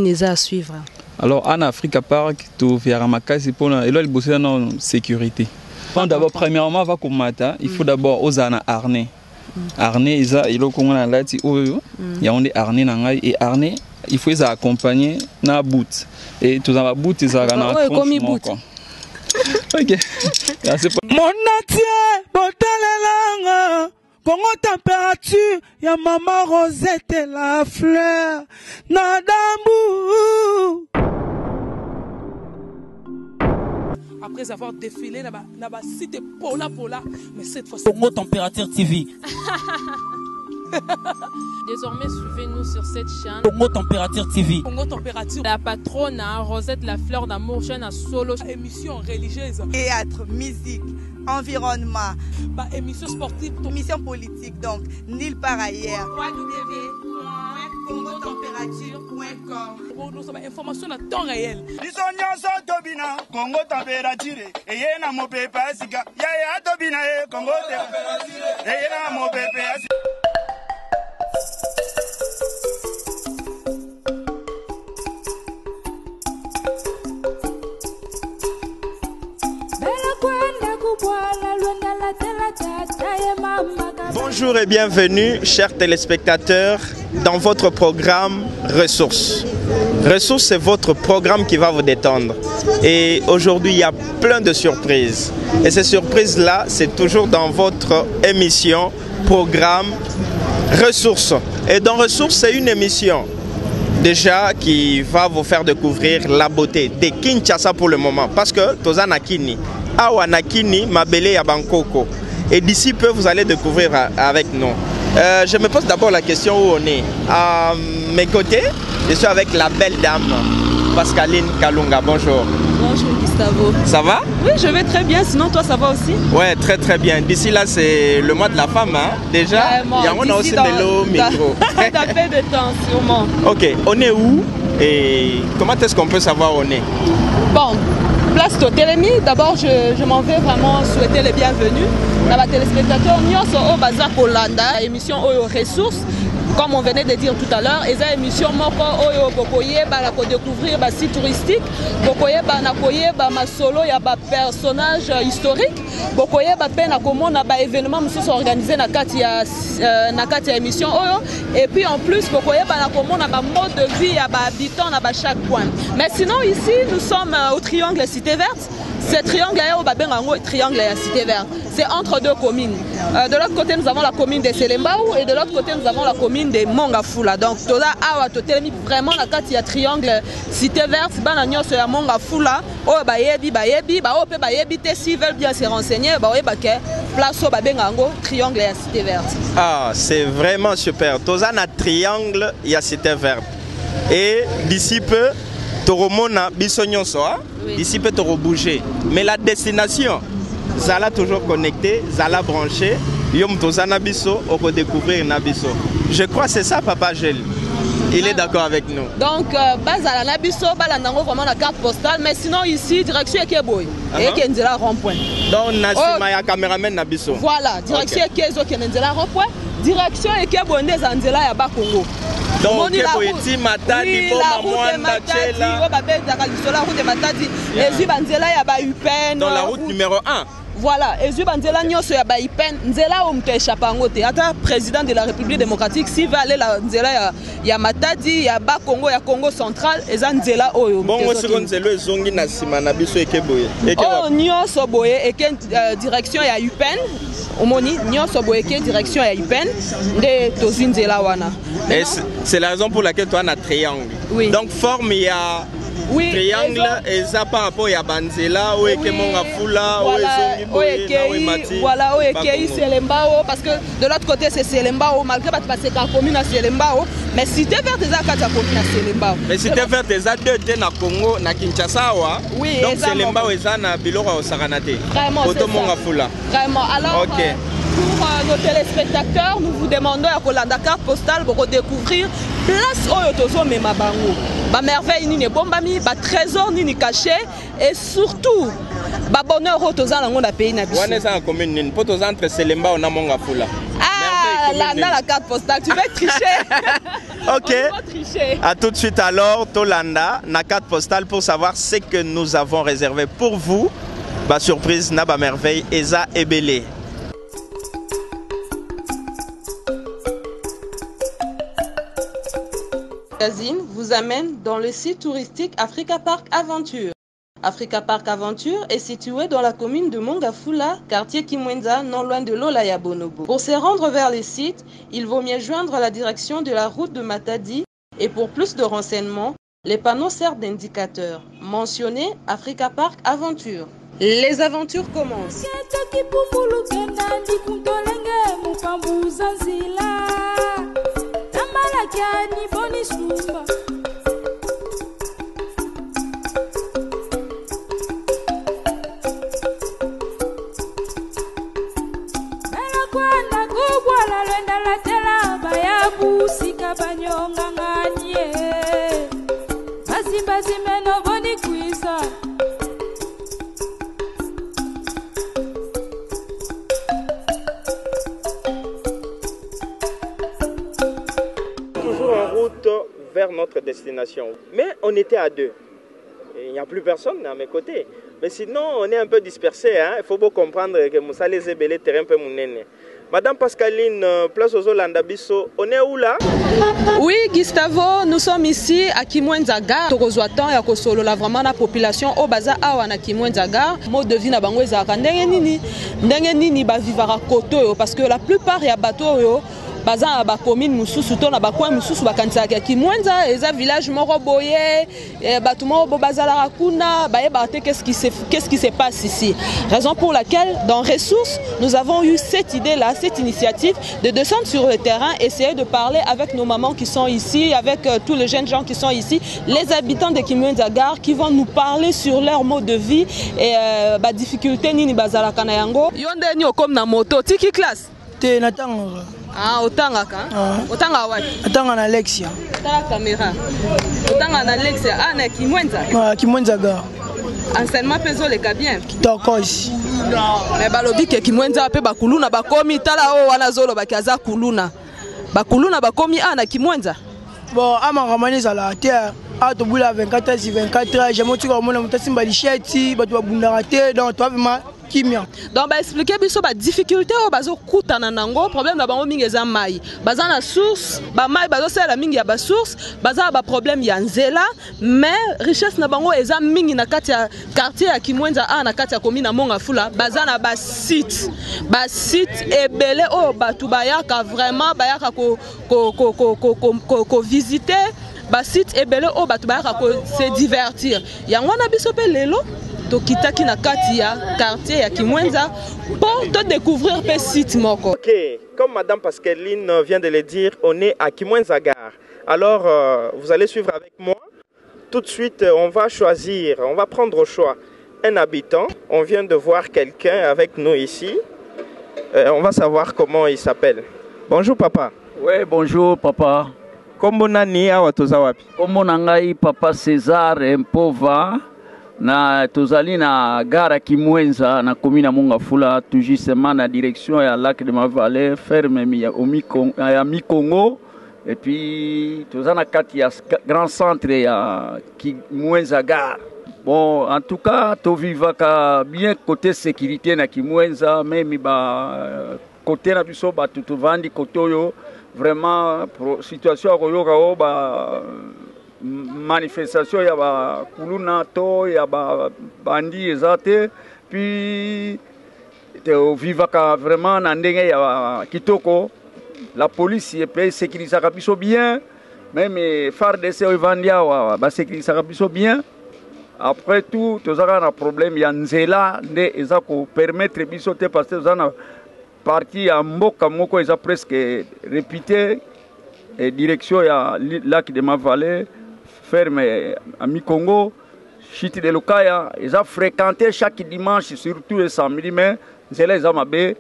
prochaine à suivre? Alors en Africa Park, tu verras ma case pour le bosser dans sécurité. D'abord, premièrement, on va commencer. Il faut d'abord oser un harnais. Harnais, il y a des harnais et harnais. Il faut les accompagner dans la boot. Et tout dans la boot, ils ont un boot. Ok. Mon atier, botalelanga. Congo température, ya maman Rosette et la fleur. Nadambu. Après avoir défilé là-bas, cité Pola, mais cette fois-ci. Congo Température TV. Désormais, suivez-nous sur cette chaîne. Congo Température TV. Congo Température. La patronne, Rosette, la fleur d'amour, chaîne à solo. Émission religieuse. Théâtre, musique, environnement. Émission sportive. Émission politique, donc, nulle part ailleurs. Pour nous avons information à temps réel. Congo Température. Et yena mo pepe asika. Ya tobina Congo Température. Et yena mo pepe asika. Bonjour et bienvenue, chers téléspectateurs, dans votre programme Ressources. Ressources, c'est votre programme qui va vous détendre. Et aujourd'hui, il y a plein de surprises. Et ces surprises-là, c'est toujours dans votre émission, programme Ressources. Et dans Ressources, c'est une émission déjà qui va vous faire découvrir la beauté de Kinshasa pour le moment. Parce que Toza Nakini, Awa Nakini, Mabele à Bangkoko. Et d'ici peu, vous allez découvrir avec nous. Je me pose d'abord la question où on est. À mes côtés, je suis avec la belle dame, Pascaline Kalunga. Bonjour. Bonjour Gustavo. Ça va? Oui, je vais très bien. Sinon, toi, ça va aussi? Ouais, très très bien. D'ici là, c'est le mois de la femme, hein? Déjà. Vraiment, on a aussi de l'eau, micro. Dans peu de temps, sûrement. Ok, on est où? Et comment est-ce qu'on peut savoir où on est? Bon, place Totelemi. D'abord, je m'en vais vraiment souhaiter les bienvenus. Dans les téléspectateurs, nous sommes au Bazar Kolanda, émission aux ressources. Comme on venait de dire tout à l'heure, et une émission pour découvrir les sites touristiques, pour solo, il y a des personnages historiques, pour événements organisés dans la émission. Et puis en plus, pour mode de vie, habitants à chaque point. Mais sinon, ici, nous sommes au triangle Cité Verte. Ce triangle-là, au triangle à Cité Verte. C'est entre deux communes. De l'autre côté, nous avons la commune de Selembao et de l'autre côté, nous avons la commune de Mongafula. Donc, vraiment, la carte, il y a triangle Cité Verte, il y a Mongafula, s'ils veulent bien se renseigner, place au triangle à Cité Verte. Ah, c'est vraiment super. Tozana triangle, il y a Cité Verte. Et d'ici peu, Toromona Bissonyonso, d'ici peut te rebouger. Mais la destination, Zala toujours connecté, Zala branché, Yom Tozana Bisso, on peut découvrir Nabiso. Je crois que c'est ça, Papa Gel. Il est d'accord avec nous. Donc, Bazala Nabiso, Balanango, vraiment la carte postale, mais sinon ici, direction Ekeboy, et Kenzela rond-point. Donc, Nassima, il y a caméraman Nabiso. Voilà, direction Ekezo, Kenzela rond-point, direction Ekeboy, Nzela, il y a Bakongo. Donc, la route de Matadi, dans la route numéro 1. Voilà, et Zubanzela Nyoso ya Baipen, Nzela omte chapangote. Ata président de la République démocratique, s'il va aller la Nzela ya Matadi, ya Bakongo, ya Congo central, et Nzela oyo. Bon, moi c'est Nzela zongi na sima na biso ekeboye. Oh, Nyoso boye eke direction ya UPEN. Omoni Nyoso boye eke direction ya UPEN de Tozinzela wana. Et c'est la raison pour laquelle toi on a triangle. Oui. Donc forme il y a triangle et ça par rapport à Banzela ou Mongafula voilà Selembao parce que de l'autre côté c'est Selembao malgré pas passer la commune à Selembao mais Cité Verte eza kata commune à Selembao mais Cité Verte eza deux na Congo na Kinshasa wa donc Selembao eza na biloko osakanate vraiment vraiment alors pour nos téléspectateurs, nous vous demandons à la carte postale pour découvrir place Oyotozo Memabango. Ba merveille ni bombami, ba trésor ni caché et surtout ba bonheur Oyotozo dans le pays na biso. Wana za commune ni poto entre Selembao na Mongafula. Ah, Landa la carte postale, tu veux tricher. Ok. À tout de suite alors, Tolanda, la carte postale pour savoir ce que nous avons réservé pour vous. Bah surprise, Naba Merveille, Eza Ebele. Vous amène dans le site touristique Africa Park Aventure. Africa Park Aventure est situé dans la commune de Mongafula, quartier Kimwenza, non loin de l'Olaya Bonobo. Pour se rendre vers le site, il vaut mieux joindre la direction de la route de Matadi et pour plus de renseignements, les panneaux servent d'indicateur. Mentionnez Africa Park Aventure. Les aventures commencent. Toujours en route vers notre destination. Mais on était à deux. Il n'y a plus personne à mes côtés. Mais sinon, on est un peu dispersés. Hein? Il faut bien comprendre que Moussa les ébélés terrain peu mounene. Madame Pascaline, place aux Olanda Bisso, on est où là? Oui, Gustavo, nous sommes ici à Kimwenzaga. Tokozwatan ya kosolo la vraiment la population au baza awa na Kimwenzaga. Mode de vie na bango ezaka ndenge nini ba vivara koto parce que la plupart ya bateau yo baza ba commune mususu to na ba coin mususu bakanisa ya Kimwenza eza village moko boye batu moko bazala rakuna ba yeba qu'est-ce qui se passe ici. Raison pour laquelle dans Ressources, nous avons eu cette idée là, cette initiative de descendre sur le terrain, essayer de parler avec nos mamans qui sont ici, avec tous les jeunes gens qui sont ici, les habitants de Kimwenzaga qui vont nous parler sur leur mode de vie et ba difficulté nini bazala kana yango. Yonde ni okom na moto tiki classe. Te natanga. Ah, otanga ka? Otanga wapi? Otanga na Alexia. Ta caméra. Otanga na Alexia, ah na Kimwenza. Ah, Kimwenzaga. Enseignement peso le ka bien. Kitoko ici. Mais balobi ke Kimwenza pe bakuluna bakomi tala o wana zolo bakaza kuluna. Bakuluna bakomi na Kimwenza. Bon, amakamani zala terre. Ah, to bula 24 24 j'ai monté comme on simba licheti, ba to bundara te donc toi vraiment kimia. Donc ba expliquer biso ba difficulté o bazo kutana nango problème na bango mingi eza mai. Baza na source, ba mai bazo sala mingi ya ba source, baza ba problème ya nzela, mais richesse na bango eza mingi na kati ya quartier ya Kimwenza na kati ya commune na Mongafula, baza na ba site ebele o batu bayaka vraiment bayaka ko visiter ba site ebele o batu bayaka ko se divertir. Yango na biso pe lelo tokitaki na kati ya quartier ya Kimwenza pour te découvrir pe site moko. Ok, comme Madame Pascaline vient de le dire, on est à Kimwenzaga. Alors, vous allez suivre avec moi. Tout de suite, on va choisir, on va prendre au choix un habitant. On vient de voir quelqu'un avec nous ici. On va savoir comment il s'appelle. Bonjour papa. Oui, bonjour papa. Kombo nani awa toza wapi? Kombo nangai papa César Mpova. Na tozali na gare Kimwenza na commune ya Mongafula tout justement na direction ya lac de Mavale ferme ya Mikongo et puis tozali na kati ya grand centre ya Kimwenza gare. Bon en tout cas to vivaka bien côté sécurité na Kimwenza même ba côté na biso ba tout vandi côté yo vraiment situation koyoka o ba manifestation ya ba kuluna to ya ba bandi ezate puis te vivaka vraiment na ndenge ya kitoko la police peut sécuriser biso bien même FARDC evandia wa ba sécuriser biso bien après tout tozaka na problème ya nzela nde eza ko permettre biso te parce que tozana partie ya mboka moko eza presque répété et direction ya lac de Mavale ferme à Mikongo, Chiti de Lukaya, ils ont fréquenté chaque dimanche, surtout les samedis, mais c'est là ils ont mabé,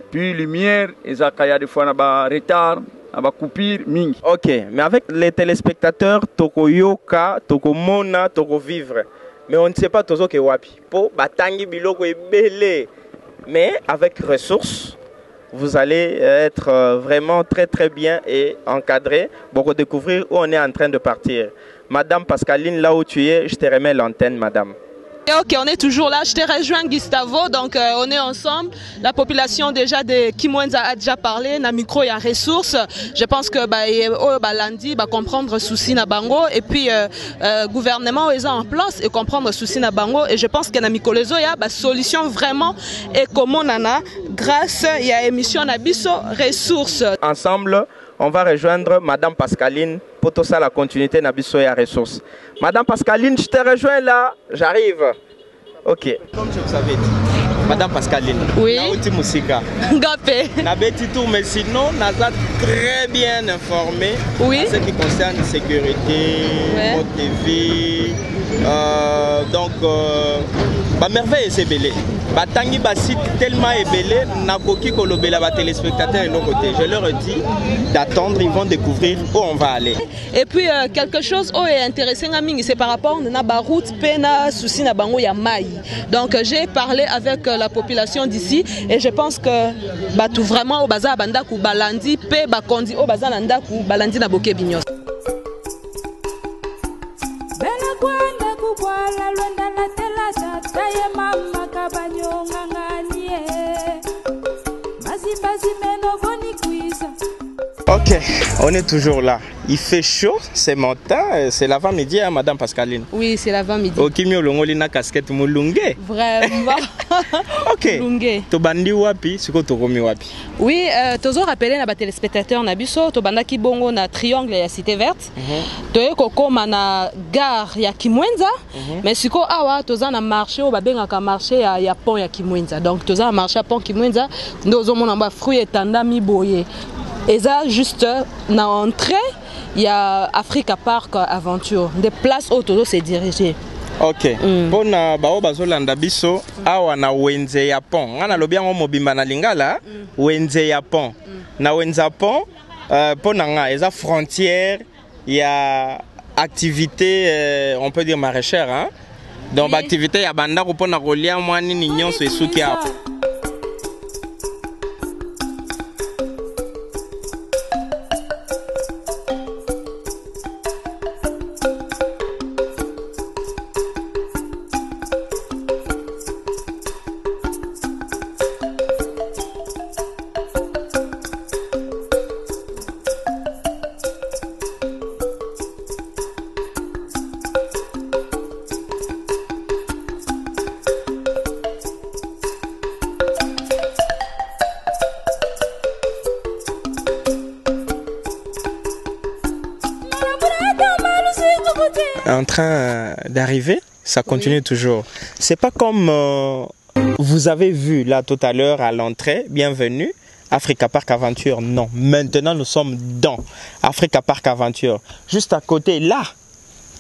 puis lumière, ils ont kaya des fois na retard, na coupure, mingi. Ok, mais avec les téléspectateurs, toko yoka, toko mona, toko vivre, mais on ne sait pas tozo ke wapi. Po batangi biloko ebele, mais avec ressources, vous allez être vraiment très très bien et encadré pour redécouvrir où on est en train de partir. Madame Pascaline, là où tu es, je te remets l'antenne, madame. Ok, on est toujours là. Je te rejoins, Gustavo. Donc, on est ensemble. La population déjà de Kimwenza a déjà parlé. Na micro, il y a ressources. Je pense que lundi, comprendre souci na bango. Et puis, gouvernement est en place et comprendre souci na bango. Et je pense que na mikolezo, il y a solution vraiment et comment nana grâce il y a émission na biso ressources. Ensemble, on va rejoindre Madame Pascaline pour tout ça la continuité nabiso et ressources. Madame Pascaline, je te rejoins là, j'arrive. Ok. Comme je vous avais dit, Madame Pascaline. Oui. Nauti Musika. Gapé. Nabeti tout, mais sinon, Naza très bien informé. Oui. En ce qui concerne la sécurité, votre TV. Donc, merveille c'est belé. Batangi site tellement ébélé, nakoki kolobela ba téléspectateurs et nos côtés. Je leur dis d'attendre, ils vont découvrir où on va aller. Et puis quelque chose qui est intéressant c'est par rapport à la route pena souci na bango ya mai. Donc j'ai parlé avec la population d'ici et je pense que tout vraiment au bazar banda ku balandi pe ba kondi au bazar nanda ku balandi na boke binyos. Ok, on est toujours là. Il fait chaud, c'est matin, c'est l'avant-midi, hein, Madame Pascaline. Oui, c'est l'avant-midi. Ok, mi olongoli na casquette mulunge. Vraiment. Ok. Mulunge. To bandi wapi, siko to komi wapi. Oui, toujours rappelé na ba téléspectateurs na biso, to banda ki bongo na triangle ya Cité Verte. To koma na gare ya Kimwenza, mais siko awa toza na marché o ba bengaka marché ya pont ya Kimwenza. Donc toza na marché ya pont Kimwenza, ndozo mona ba fruit etandami boye. Et ça, juste dans l'entrée, il y a Africa Park Aventure, des places où tout s'est dirigé. Ok. Pour na bao bazolanda biso awa na wenze ya pont. Ngana lobia ngo mobimba na lingala wenze ya pont. Na wenze pont pour nga eza frontière, il y a activité on peut dire maraîchère hein. Donc oui. Activité ya banda ko pona kolia mwani ni nyonso esuki awa. En train d'arriver, ça continue toujours. C'est pas comme vous avez vu là tout à l'heure à l'entrée, bienvenue, Africa Park Aventure. Non, maintenant nous sommes dans Africa Park Aventure. Juste à côté, là,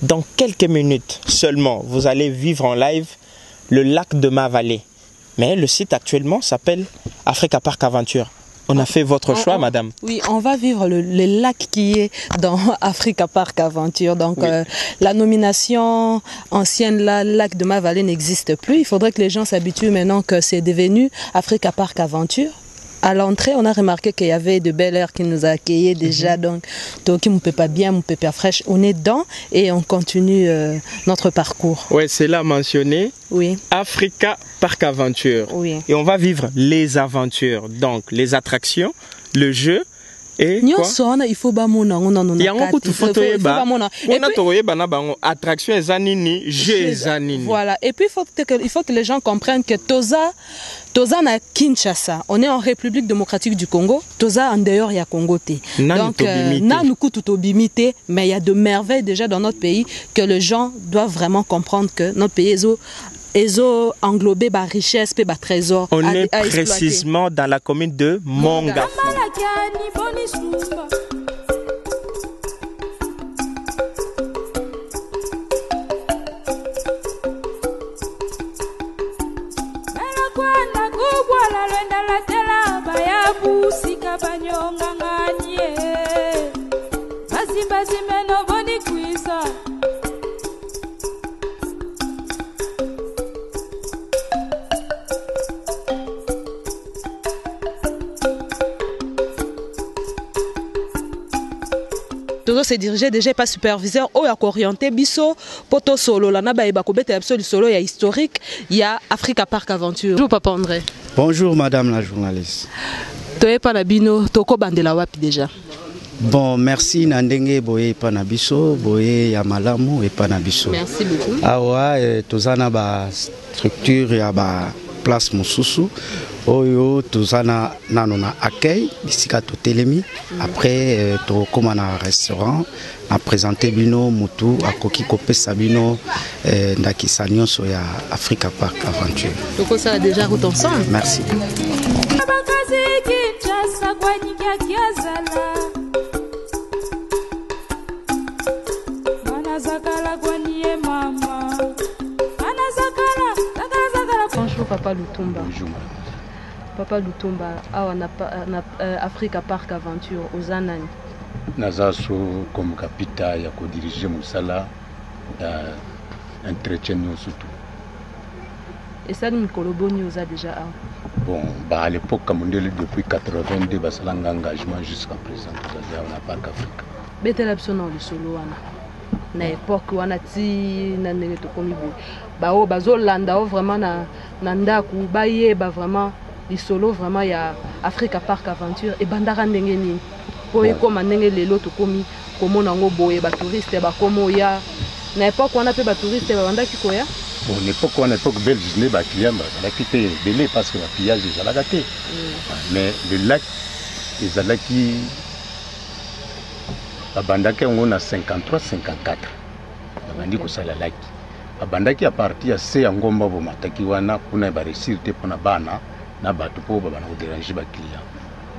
dans quelques minutes seulement, vous allez vivre en live le lac de Ma-Vallée. Mais le site actuellement s'appelle Africa Park Aventure. On a fait votre choix, madame. Oui, on va vivre le lac qui est dans Africa Park Aventure. Donc, oui. La nomination ancienne, là, lac de Ma-Vallée n'existe plus. Il faudrait que les gens s'habituent maintenant que c'est devenu Africa Park Aventure. À l'entrée, on a remarqué qu'il y avait de belles airs qui nous accueillaient déjà. Donc, Toki Moupepa bien, Moupepa fraîche. On est dedans et on continue notre parcours. Oui, c'est là mentionné. Oui. Africa Park Aventure. Oui. Et on va vivre les aventures. Donc, les attractions, le jeu. Et quoi? Il faut pas mon il y a beaucoup de photos et attraction zanini, jeu zanini. Voilà. Et puis il faut que les gens comprennent que Toza na Kinshasa, on est en République démocratique du Congo. Toza en dehors il y a Congo té. Donc na nous tout obimité, mais il y a de merveilles déjà dans notre pays que les gens doivent vraiment comprendre que notre pays est englobé par richesse et par trésor. On est précisément dans la commune de Mongafo. toujours se diriger déjà pas superviseur ou ya orienté biso poto solo la na ba eba ko beta absolu solo ya historique ya Africa Park Aventure. Bonjour Papa André. Bonjour madame la journaliste. Toye pa na bino toko bandela wapi déjà? Bon, merci Nandenge boye panabiso, boye ya malamu et panabiso. Merci beaucoup. Awa tozana ba structure ya ba place mususu. Oyo tozana nanona accueil bisika to telemi. Après to koma na restaurant na présenter bino mutu akoki kopesa bino ndakisa nyonso ya Africa Park Aventure. Donc ça a déjà route ensemble. Merci. Bonjour Papa Lutumba. Bonjour. Papa Lutumba, awa na Africa Park Aventure aux Anani. Nazaso comme capitaine ya ko diriger musala entretien surtout. Et ça nous coloboni aux a déjà awa. Bon, bah à l'époque comme depuis 82 basalanga engagement jusqu'à présent dans la Parc Africa. Betela bisono le solo wana. Na époque wana ti na nele to komi bo. Ba o bazolanda o vraiment na ndaku ba yeba vraiment le solo vraiment ya Africa Park Aventure et bandara ndenge nini. Po e koma ndenge lelo to komi komona ngo boye ba touriste ba komo ya na époque wana pe ba touriste ba banda kiko ya. Bon, l'époque on époque belge ne ba client ba la quitté belé parce que la pillage ils la gâté. Mais le lac ils allaient qui abandaki on a 53 54 abandi ko sala laki abandaki a partir ya se ya ngomba bo mataki wana kuna ba réussir te pona bana na batu po bana ko déranger ba client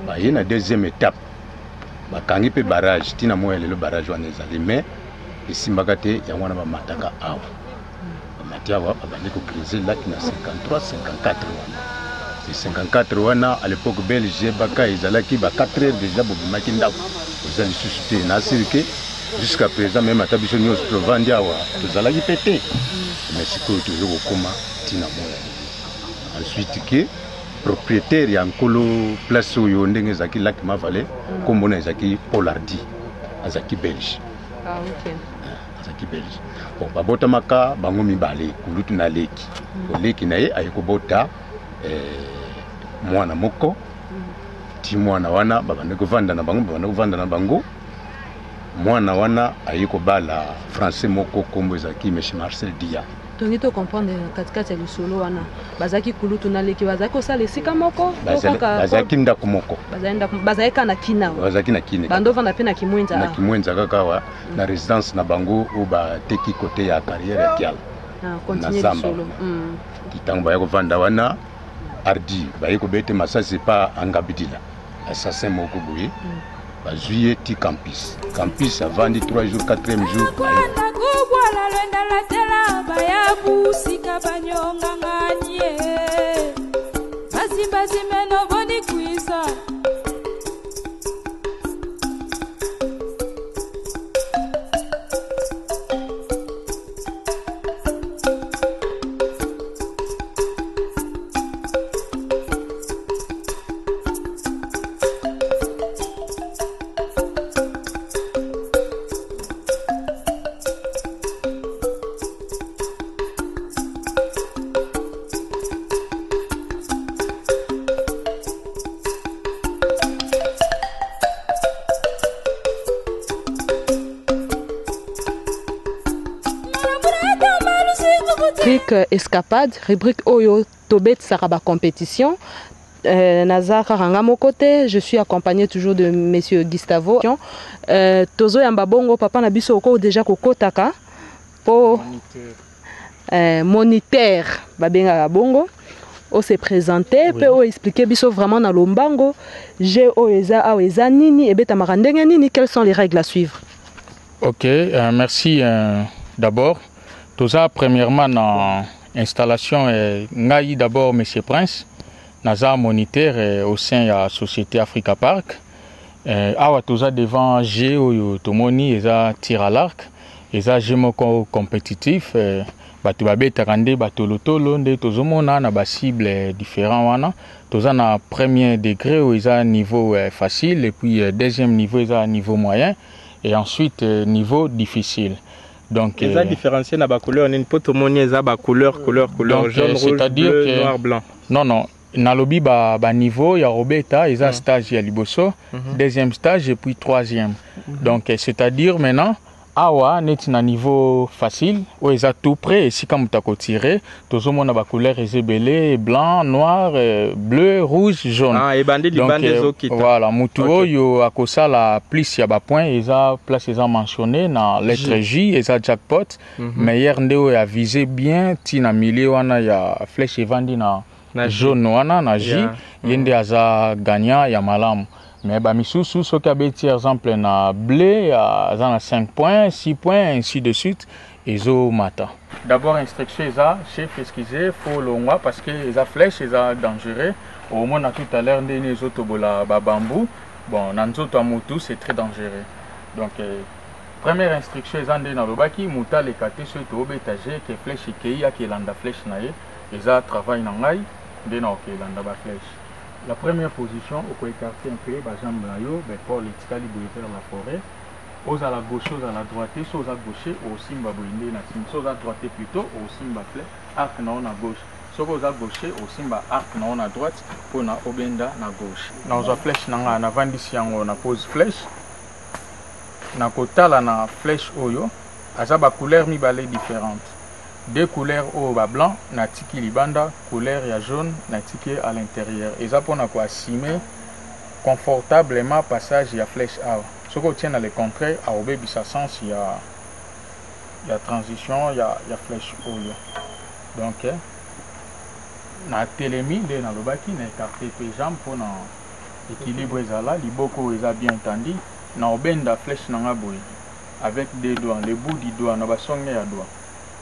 ba yena deuxième étape ba kangi pe barrage tina moya le barrage wana ezali mais isimbaka te ya wana ba mataka awa ba matia wa abandi ko criser laki na 53 54 wana c'est 54 wana à l'époque belge baka ezalaki ba 4 heures déjà bo bimaki ndako vous allez susciter na cirque jusqu'à présent même à tabiso nous provandi awa vous allez péter mais c'est que toujours koma tina moya ensuite que propriétaire ya nkolo place oyo ndenge zaki lac Mavale comme on ezaki Polardi azaki belge. Ah OK. Azaki belge. Bon babota maka bango mibale kulutu na leki. Leki na ye ayeko bota mwana moko ti mwana wana babande kovanda na bango mwana wana ayeko bala français moko kombo ezaki monsieur Marcel Dia. Tongi to comprendre katikati ya lisolo wana bazaki kulutu na leki bazaki osala esika moko bazaki ndako moko bazaki na kina bazaki na kina bando vanda pe na kimwenza kaka wa na résidence na bango ou ba teki côté ya carrière ya kiala na lisolo kitango bayako vanda wana ardi bayeko bete masasi pa angabidila assassin moko boye bazuye ti campus avandi 3 jours 4e jour kubwala lwenda latela bayabusika banyonganganye bazimbazimeno boni kwisa Escapade, rubrique Oyo Tobet Saraba compétition. Nazar Karanga Mokote, je suis accompagné toujours de monsieur Gustavo. Tozo Yambabongo, papa Nabiso Oko déjà Kokotaka pour moniteur Babenga Bongo. On s'est présenté, puis on expliqué biso vraiment dans l'ombango. J'ai oeza nini et beta marandenge nini, quelles sont les règles à suivre? Ok, merci d'abord. Tout ça, premièrement, dans l'installation, Ngaï d'abord, M. Prince, Naza moniteur au sein de la société Africa Park. Awa tout ça devant G, Tomoni, et ça tir à l'arc, et ça G compétitif. Batu babe tarande batu lotolo nde tozomona na ba cible différents wana. Tout ça na premier degré où ils a niveau facile et puis deuxième niveau ils a niveau moyen. et ensuite niveau difficile. Donc ils ont différencié na ba couleur ni poto moni za ba couleur jaune, rouge, bleu, noir, blanc. Non, nalobi ba niveau ya robeta ils ont stage ya liboso, deuxième stage et puis troisième. Donc c'est-à-dire maintenant awa neti na niveau facile où ils ont tout prêt et si comme tu as tiré tous on a ba couleur ezebele blanc, noir, bleu, rouge, jaune. Et bandi voilà mutuo yo akosa la plus ya ba point ils ont place ils ont mentionné na lettre J ils ont jackpot meilleur ndeo ya viser bien ti na milieu wana ya flèche evandi na jaune wana na J yende aza gagnant ya malamu. Mais bah misusu ce qui par exemple na blé à 5 points, 6 points ainsi de suite et zo mata. D'abord instruction ça chef excusez faut longa parce que les flèches les dangereux. Au moins tout à l'heure les autres bola bambou. Bon nanzoto amutu c'est très dangereux. Donc première instruction ça ndé na lobaki muta le katé sur to obétager que flèche kei ki landa flèche na ye et ça travail na ngai ndé na ok landa ba flèche. La première position, au quoi écarter un peu, jambe là, pour les ticali vers la forêt. Aux à la gauche, aux à la droite, aux à gauche, au simba boindé, aux à droite plutôt, au simba flèche, arc non à gauche. Soit aux à gauche, au simba arc non à droite, pour na obenda na gauche. Dans la flèche, na vandisi on a pose flèche. Na kotala na flèche oyo, azaba couleur mi balai différente. Deux couleurs au bas blanc, na tiki libanda, couleur ya jaune, na tiki à l'intérieur. Et ça pour na quoi assumer confortablement passage ya flèche A. Ce qu'on tient dans le contraire, à obé bisa sens il y a transition, il y a flèche O. Donc na télémi de na lobaki na écarté pe jambe pour na équilibre ezala, liboko eza bien tendu, na obenda flèche na ngaboy avec des doigts, les bouts du doigt na basonge ya doigt.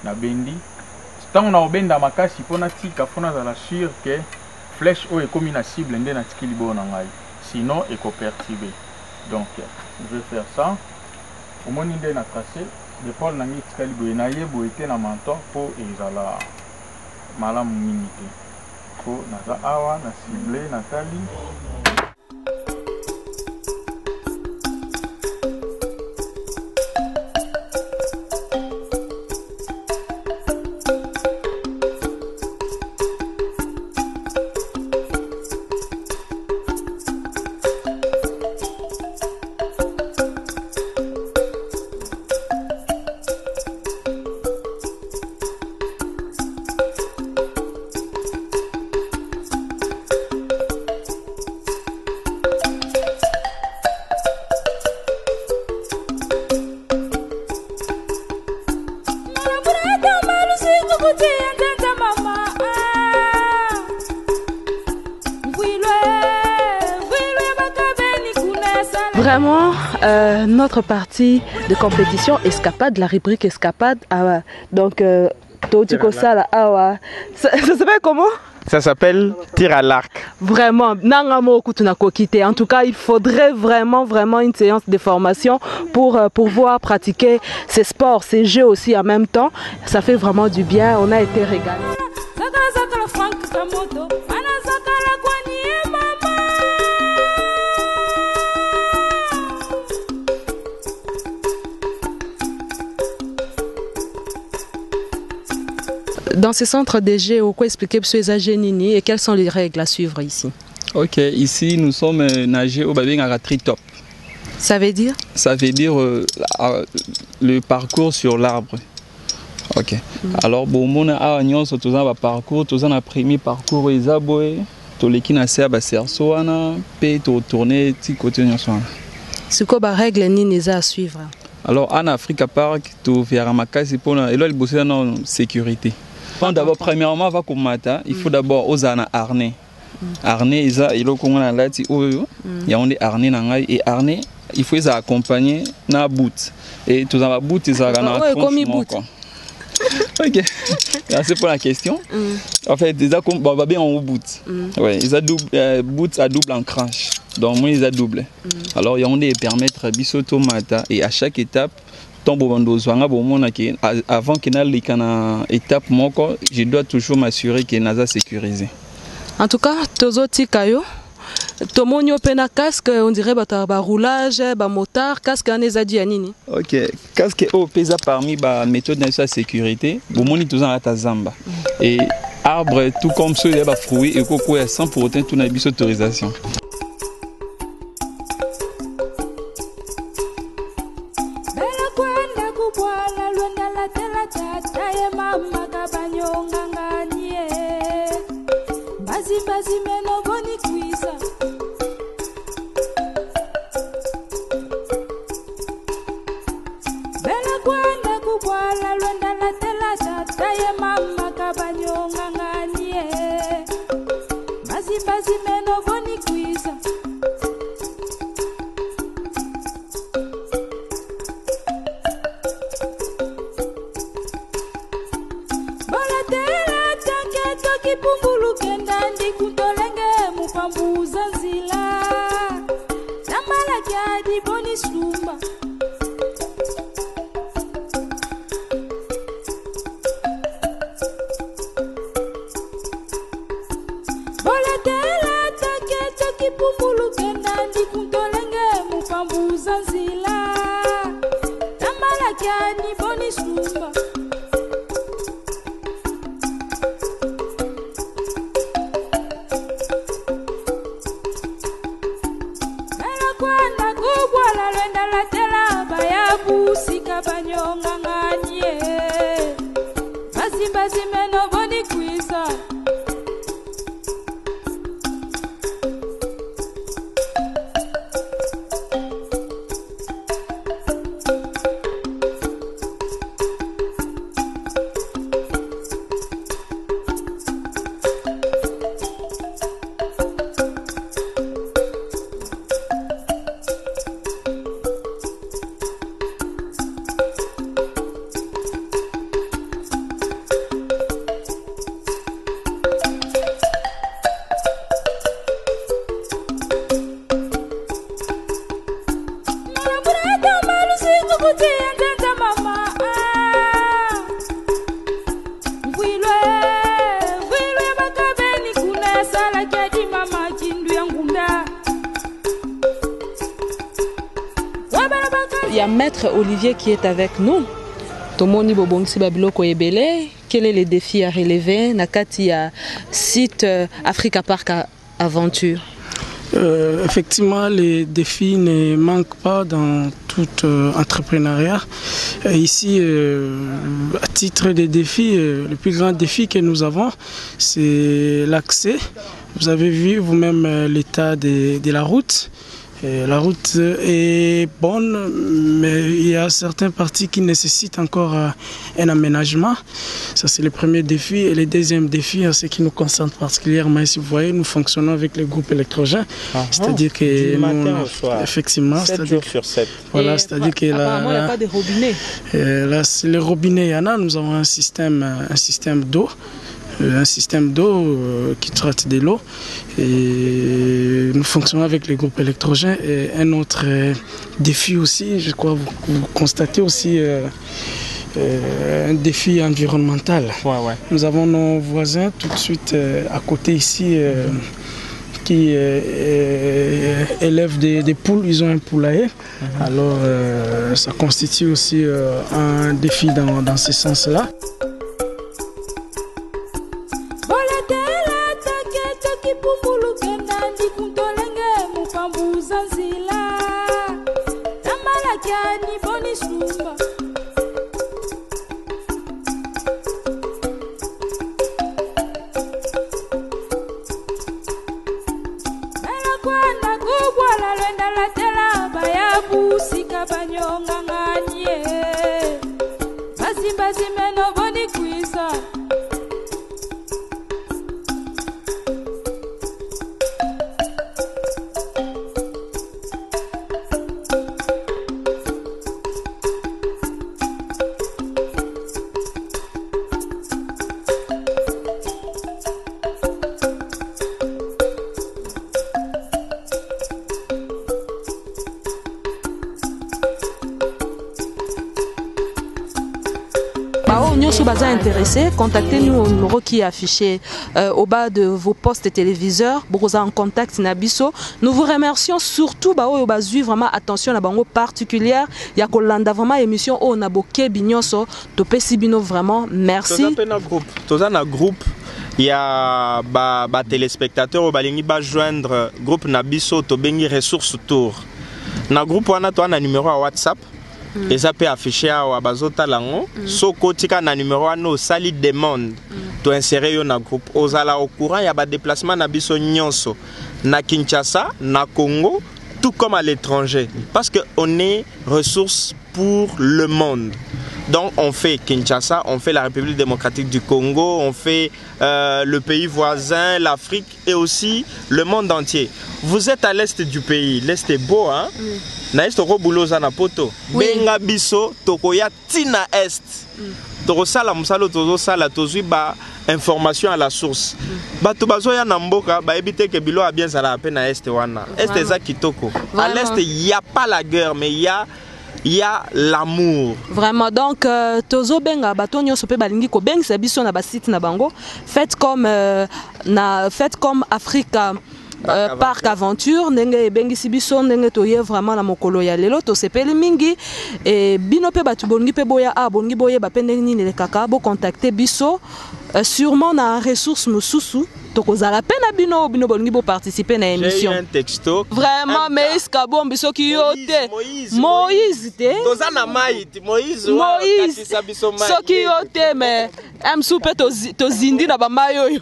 Na bendi tant on a obenda makasi pona tika fona za la sûr que flèche o est comme une cible ndé na tiki libo na ngai sinon est perturbé. Donc je vais faire ça au moins ndé na tracé l'épaule na ngi tika libo na yebo été na menton pour ezala malamu minité pour na za awa na ciblé na tali. Vraiment, notre partie de compétition escapade, la rubrique escapade, donc Totiko Sala, ça s'appelle comment? Ça s'appelle tir à l'arc. Vraiment, en tout cas, il faudrait vraiment une séance de formation pour pouvoir pratiquer ces sports, ces jeux aussi en même temps. Ça fait vraiment du bien, on a été régalés. Dans ce centre des jeux, au quoi expliquer les Génini et quelles sont les règles à suivre ici? Ok, ici nous sommes nagés au Babing Tri-Top. Ça veut dire? Ça veut dire le parcours sur l'arbre. Ok. Alors, bon, mon a sur tout ça parcours, tout ça a premier parcours Isaboé, tout les qui n'a pas sersoana, puis tout tourner petit côté nyosoana. C'est quoi la règle ni à suivre? Alors, en Africa Park, tout faire un macas pour et là il bosse dans la sécurité. D'abord, premièrement, va comme matin, il faut d'abord aux harnais. Harnais, il y a là, il y a des harnais et harnais, il faut les accompagner dans boot. Et tout ça boot, ils ont un boot. Ok, c'est pour la question. En fait, ils ont bien en boot. Ouais, ils ont boot à double ancrage. Donc, moi, ils ont double. Alors, il y a des permettre bisoto mata et à chaque étape. Avant qu'il y ait une étape, je dois toujours m'assurer qu'il est sécurisé. En tout cas, Tozo Tikayo, Tomoni opena casque, on dirait ba roulage, ba motard, casque en ezadi ya nini? Ok, casque au pesa parmi ba méthode de sécurité, bomoni tous en ta zamba. Et arbre tout comme ceux des fruits et coco sans pour autant tout na bis autorisation. Il y a Maître Olivier qui est avec nous. Tomoni bobongisi babiloko ebele. Quel est le défi à relever nakati ya site Africa Park Aventure? Effectivement, les défis ne manquent pas dans tout entrepreneuriat. Ici, à titre de défi, le plus grand défi que nous avons, c'est l'accès. Vous avez vu vous-même l'état de la route. La route est bonne, mais il y a certaines parties qui nécessitent encore un aménagement. Ça, c'est le premier défi. Et le deuxième défi, ce qui nous concerne particulièrement, si vous voyez, nous fonctionnons avec le groupe électrogène. C'est-à-dire que nous, effectivement, 7 jours sur 7. Voilà, c'est-à-dire que apparemment, il n'y a pas de robinet. Là, le robinet, il y en a. Nous avons un système d'eau. Un système d'eau qui traite de l'eau et nous fonctionnons avec les groupes électrogènes. Et un autre défi aussi, je crois vous constatez aussi un défi environnemental. Nous avons nos voisins tout de suite à côté ici qui élèvent des poules, ils ont un poulailler. Alors ça constitue aussi un défi dans ce sens-là. Nyonso baza intéressé, contactez-nous au numéro qui est affiché au bas de vos postes téléviseurs. Boza en contact Nabiso. Nous vous remercions surtout bao bazui vraiment attention à bango particulière. Ya kolanda vraiment émission o na boké binyonso to pesibino vraiment merci. Toza na groupe. Il y a des téléspectateurs qui vont joindre le groupe Nabiso to bengi ressources tour. Dans le groupe, on a un numéro à WhatsApp. Et ça peut afficher à Bazota Lango. So kotika un numéro à nos sali demande. To insérer dans le groupe. Ozala au courant, il y a des déplacements Nabiso Nyonso. Na Kinshasa, na Congo, tout comme à l'étranger. Parce qu'on est ressources pour le monde. Donc on fait Kinshasa, on fait la République démocratique du Congo, on fait le pays voisin, l'Afrique et aussi le monde entier. Vous êtes à l'est du pays, l'est est beau, hein? Naïs toko bouloza na poto. Benga biso toko ya tina est. Toko sala musalo tozo sala tozui ba information à la source. Ba to bazo ya na mboka ba ebite ke bilo a bien sala pe na est wana. Est eza kitoko. À l'est il y a pas la guerre mais il y a l'amour. Vraiment, donc, Tozo Benga, Batonio Sope Balingi, ko Beng, c'est biso na basite na bango. Faites comme Africa. Parc Aventure, nenge bengi sibiso nenge toye vraiment na mokolo ya lelo to sepeli mingi et binope batu bongi pe boya bongi boye ba pendeni ne kaka bo contacter biso sûrement na ressources mususu to kozala pe na bino bongi bo participer na émission. J'ai eu un texto. Vraiment mais iskabo biso ki yote. Moïse te. Tozana maït Moïse. Soki yote mais am soupe to zindi na ba mayo.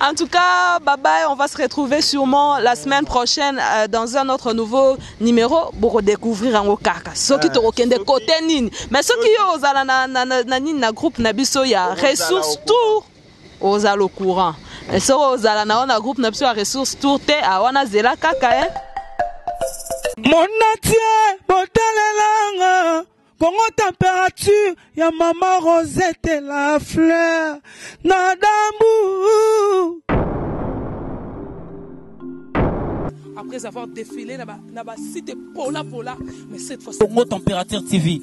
En tout cas, bye bye, on va se retrouver sûrement la semaine prochaine dans un autre nouveau numéro pour redécouvrir un okaka. Ceux qui te recommandent côté nini, mais ceux qui osent na groupe Nabiso ya ressources tour aux allo courant. Mais ceux aux na groupe Nabiso ya ressources tour te awana zela kaka hein. Mon natie botelelanga Congo température, ya maman Rosette et la fleur, Nadambu. Après avoir défilé, n'a cité Pola, mais cette fois, Congo Température TV.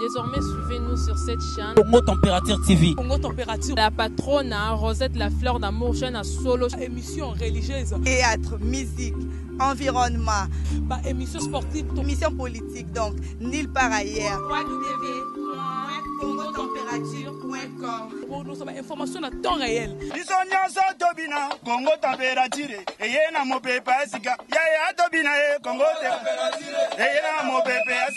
Désormais, suivez-nous sur cette chaîne. Congo Température TV. Congo Température. La patronne, Rosette la fleur d'amour, chaîne à solo. Émission religieuse. Théâtre, musique, environnement. Bah, émission sportive. Émission politique, donc, nulle part ailleurs. www.congotempérature.com. Pour nous avoir information à temps réel. Congo Température. Et y'a na mo pepe asika. Ya Congo Température. Et y'a na mo pepe asika.